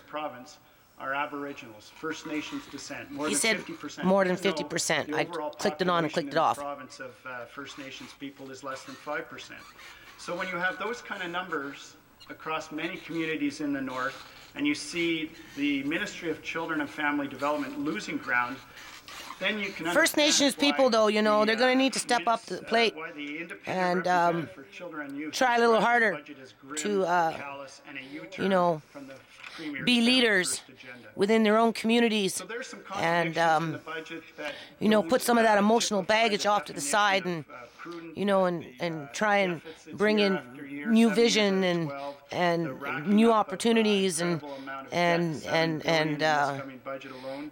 province are Aboriginals, First Nations descent. He said 50%. more than 50%. I clicked it on and clicked it off. The province of First Nations people is less than 5%. So when you have those kind of numbers across many communities in the north, and you see the Ministry of Children and Family Development losing ground, then you can First Nations people, though, you know, they're going to need to step up to the plate and try a little harder to, you know, be leaders within their own communities and, you know, put some of that emotional baggage off to the side and, you know, and try and bring in new vision and new opportunities and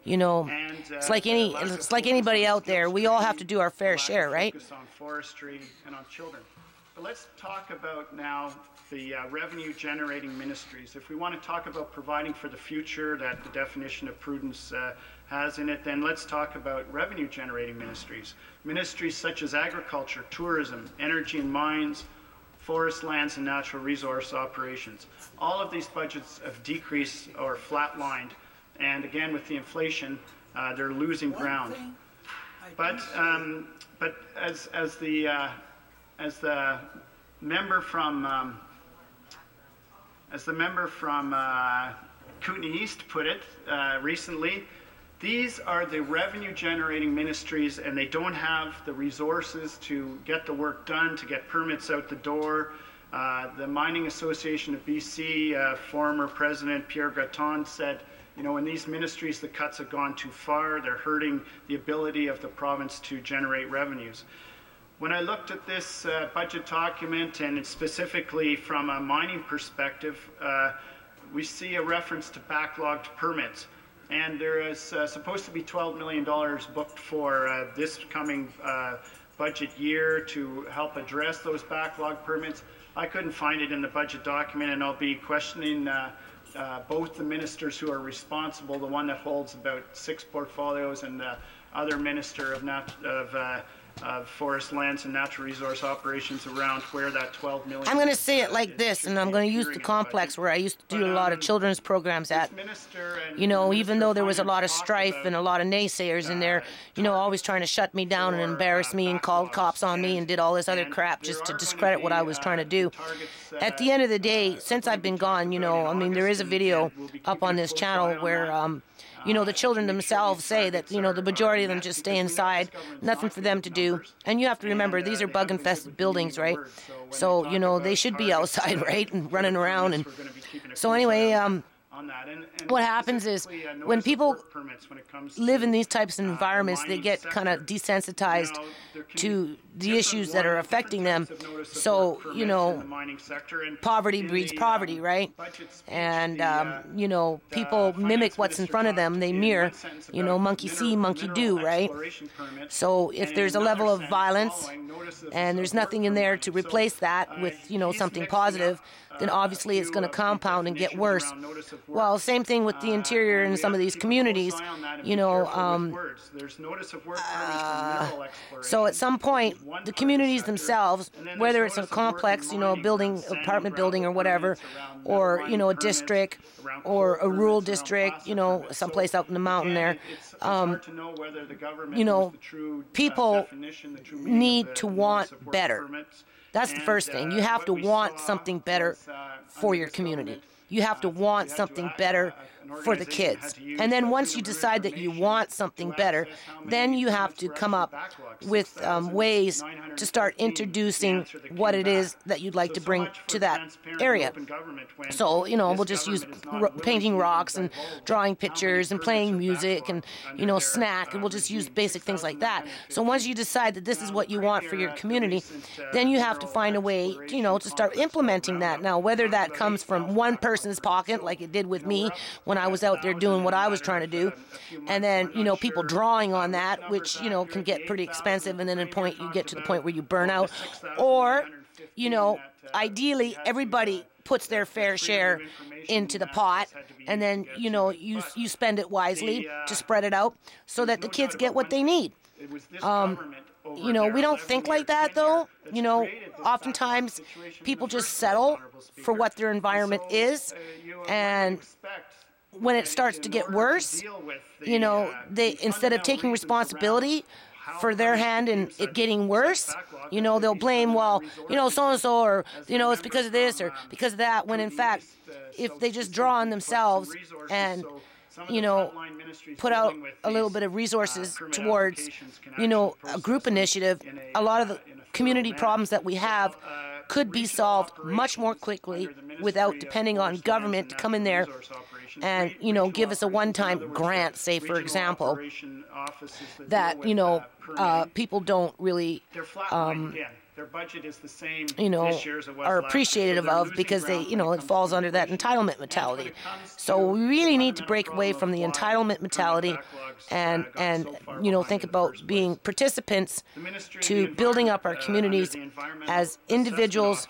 you know, it's like anybody out there. We all have to do our fair share, right? Focus on forestry and on children. But let's talk about now the revenue-generating ministries. If we want to talk about providing for the future that the definition of prudence has in it, then let's talk about revenue-generating ministries. Ministries such as agriculture, tourism, energy and mines, forest lands and natural resource operations. All of these budgets have decreased or flatlined, and again with the inflation, they're losing ground. But as the member from Kootenay East put it recently, these are the revenue-generating ministries, and they don't have the resources to get the work done, to get permits out the door. The Mining Association of BC, former President Pierre Gratton said, you know, in these ministries, the cuts have gone too far. They're hurting the ability of the province to generate revenues. When I looked at this budget document, and it's specifically from a mining perspective, we see a reference to backlogged permits. And there is supposed to be $12 million booked for this coming budget year to help address those backlog permits. I couldn't find it in the budget document, and I'll be questioning both the ministers who are responsible, the one that holds about 6 portfolios and the other minister of forest lands and natural resource operations, around where that $12 million. I'm going to say it like this, and I'm going to use the complex where I used to do a lot of children's programs at. You know, even though there was a lot of strife and a lot of naysayers in there, you know, always trying to shut me down and embarrass me and called cops on me and did all this other crap just to discredit what I was trying to do. At the end of the day, since I've been gone, you know, I mean, there is a video up on this channel where you know, the children themselves say that, you know, the majority of them just stay inside, nothing for them to do. And you have to remember, these are bug-infested buildings, right? So, you know, they should be outside, right, and running around. And so anyway, what happens is when people live in these types of environments, they get kind of desensitized to the issues that are affecting them. So, you know, poverty breeds poverty, right? And, you know, people mimic what's in front of them. They mirror, you know, monkey see, monkey do, right? So if there's a level of violence and there's nothing in there to replace that with, you know, something positive, then obviously it's going to compound and get worse. Well, same thing with the interior in some of these communities, you know. So at some point, the communities themselves, whether it's a complex, you know, a building, apartment building or whatever, or, you know, a district or a rural district, you know, someplace out in the mountain there, you know, people need to want better. That's the first thing. You have to want something better for your community. You have to want something better for the kids. And then once you decide that you want something better, then you have to come up with ways to start introducing what it is that you'd like to bring to that area. So, you know, we'll just use painting rocks and drawing pictures and playing music and, you know, snack, and we'll just use basic things like that. So once you decide that this is what you want for your community, then you have to find a way, you know, to start implementing that. Now, whether that comes from one person's pocket, like it did with me when I was out there doing what I was trying to do, and then, you know, people drawing on that, which, you know, can get pretty expensive, and then at a point you get to the point where you burn out. Or, you know, ideally everybody puts their fair share into the pot, and then, you know, you spend it wisely to spread it out so that the kids get what they need. You know, we don't think like that, though. You know, oftentimes people just settle for what their environment is, and when it starts to get worse, they, instead of taking responsibility for their hand in it getting worse, they'll blame, well, so-and-so, or, it's because of this or because of that, when in fact, if they just draw on themselves and, put out a little bit of resources towards, a group initiative, a lot of the community problems that we have could be solved much more quickly without depending on government to come in there and, give us a one-time grant, say, for example, that, people don't really, their budget is the same this year as it was are last appreciative year. So of, because they, it falls under that entitlement mentality. So we really need to break away from the entitlement mentality and think about being participants to building up our communities as individuals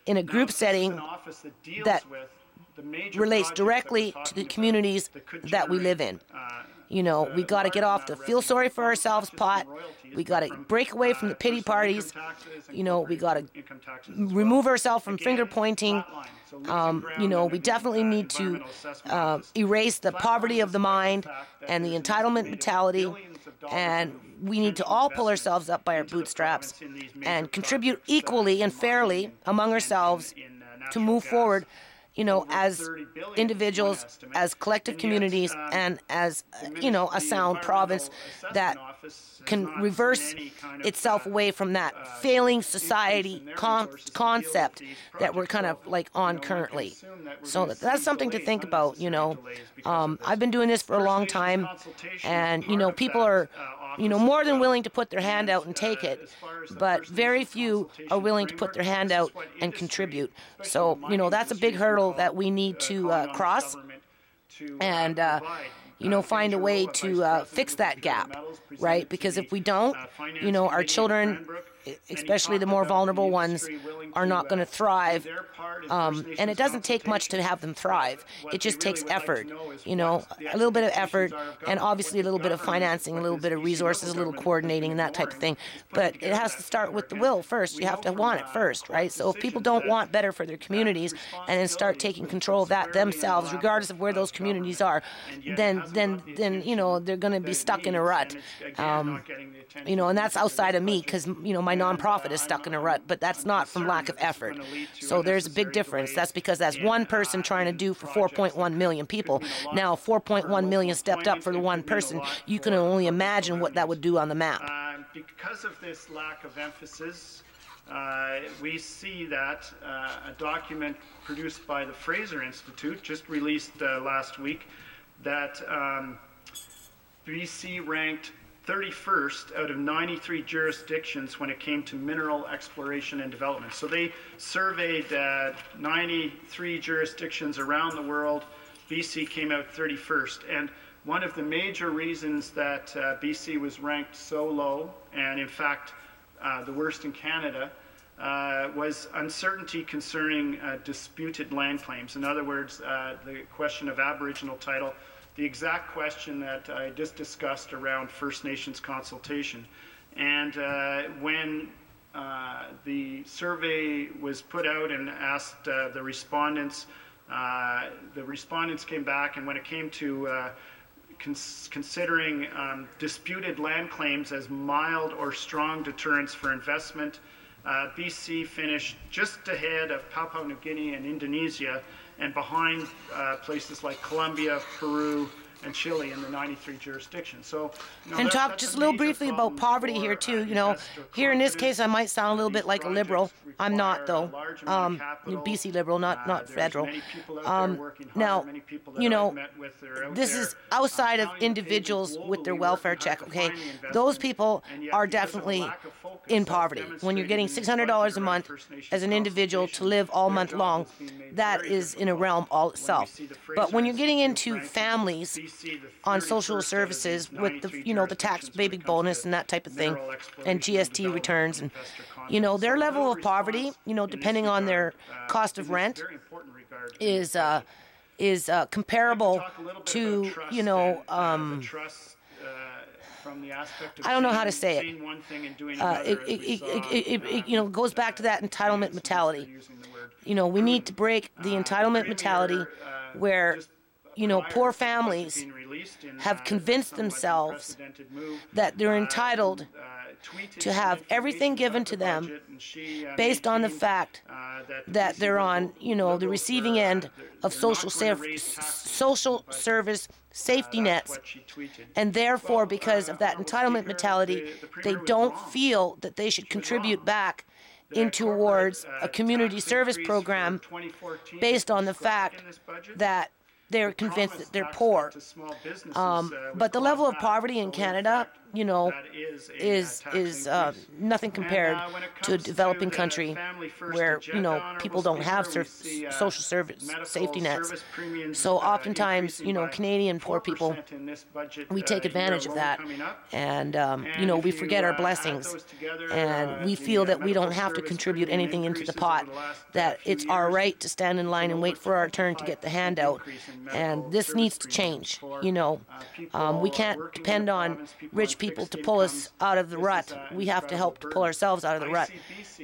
in a group setting that relates directly to the communities that we live in. We got to get off the feel sorry for ourselves pot. We got to break away from the pity parties. We got to remove ourselves from finger pointing. We definitely need to erase the poverty of the mind and the entitlement mentality. And we need to all pull ourselves up by our bootstraps and contribute equally and fairly among ourselves to move forward, as individuals, as collective communities, and as, a sound province that can reverse itself away from that failing society concept that we're kind of like on currently. So that's something to think about, I've been doing this for a long time, and, people are, more than willing to put their hand out and take it, but very few are willing to put their hand out and contribute. So, that's a big hurdle that we need to cross and, find a way to fix that gap, right? Because if we don't, our children, especially the more vulnerable ones, are not going to thrive. And it doesn't take much to have them thrive. It just takes effort, a little bit of effort, and obviously a little bit of financing, a little bit of resources, a little coordinating, and that type of thing. But it has to start with the will first. You have to want it first, right? So if people don't want better for their communities and then start taking control of that themselves, regardless of where those communities are, then they're going to be stuck in a rut. And that's outside of me, because, my nonprofit is stuck in a rut, but that's not from lack of effort. So there's a big difference. That's because that's one person trying to do for 4.1 million people. Now, 4.1 million stepped up for the one person. You can only imagine what that would do on the map. Because of this lack of emphasis, we see that a document produced by the Fraser Institute, just released last week, that BC ranked 31st out of 93 jurisdictions when it came to mineral exploration and development. So they surveyed 93 jurisdictions around the world. BC came out 31st. And one of the major reasons that BC was ranked so low, and in fact the worst in Canada, was uncertainty concerning disputed land claims. In other words, the question of Aboriginal title, the exact question that I just discussed around First Nations consultation. And when the survey was put out and asked the respondents came back, and when it came to considering disputed land claims as mild or strong deterrents for investment, BC finished just ahead of Papua New Guinea and Indonesia, and behind places like Colombia, Peru, and Chile in the 93 jurisdictions. So, and talk just a little briefly about poverty here too. Here in this case, I might sound a little bit like a liberal. I'm not, though. BC liberal, not federal. Now, this is outside of individuals with their welfare check. Okay, those people are definitely in poverty. When you're getting $600 a month as an individual to live all month long, that is in a realm all itself. But when you're getting into families on social services with the tax baby bonus and that type of thing, and GST returns, and their level of poverty, depending on their cost of rent, is comparable to I don't know how to say it. It goes back to that entitlement mentality. We need to break the entitlement mentality where poor families have convinced themselves that they're entitled to have everything given to them based on the fact that they're on, the receiving end of social service safety nets. And therefore, because of that entitlement mentality, they don't feel that they should contribute back towards a community service program based on the fact that they're convinced that they're poor. But the level of poverty in Canada, is nothing compared to a developing country where, people don't have social service safety nets. So oftentimes, Canadian poor people, we take advantage of that. And, we forget our blessings. And we feel that we don't have to contribute anything into the pot, that it's our right to stand in line and wait for our turn to get the handout. And this needs to change. We can't depend on rich people to pull us out of the rut. We have to help to pull ourselves out of the rut.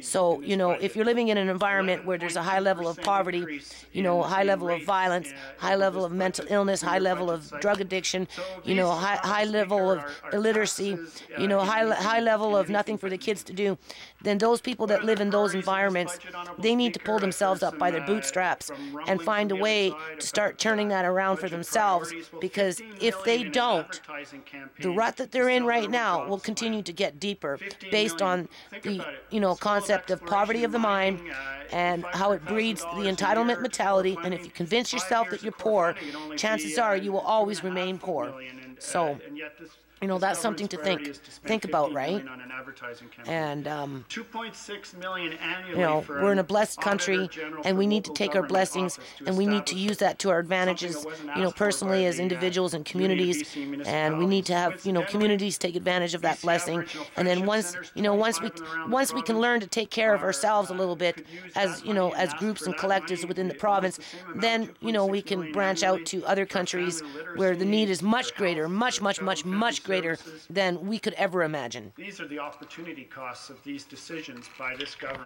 So, if you're living in an environment where there's a high level of poverty, high level of violence, high level of mental illness, high level of drug addiction, high level of illiteracy, high level of nothing for the kids to do, then those people that live in those environments, they need to pull themselves up by their bootstraps and find a way to start turning that around for themselves, because if they don't, the rut that they're in right now will continue to get deeper based on the concept of poverty of the mind and how it breeds the entitlement mentality. And if you convince yourself that you're poor, chances are you will always remain poor. So that's something to think about, right? And 2.6 million annually for we're in a blessed country, and we need to take our blessings and we need to use that to our advantages, personally as individuals and communities, and we need to have communities take advantage of that blessing. And then once we can learn to take care of ourselves a little bit as as groups and collectives within the province, then we can branch out to other countries where the need is much greater, much greater than we could ever imagine. These are the opportunity costs of these decisions by this government.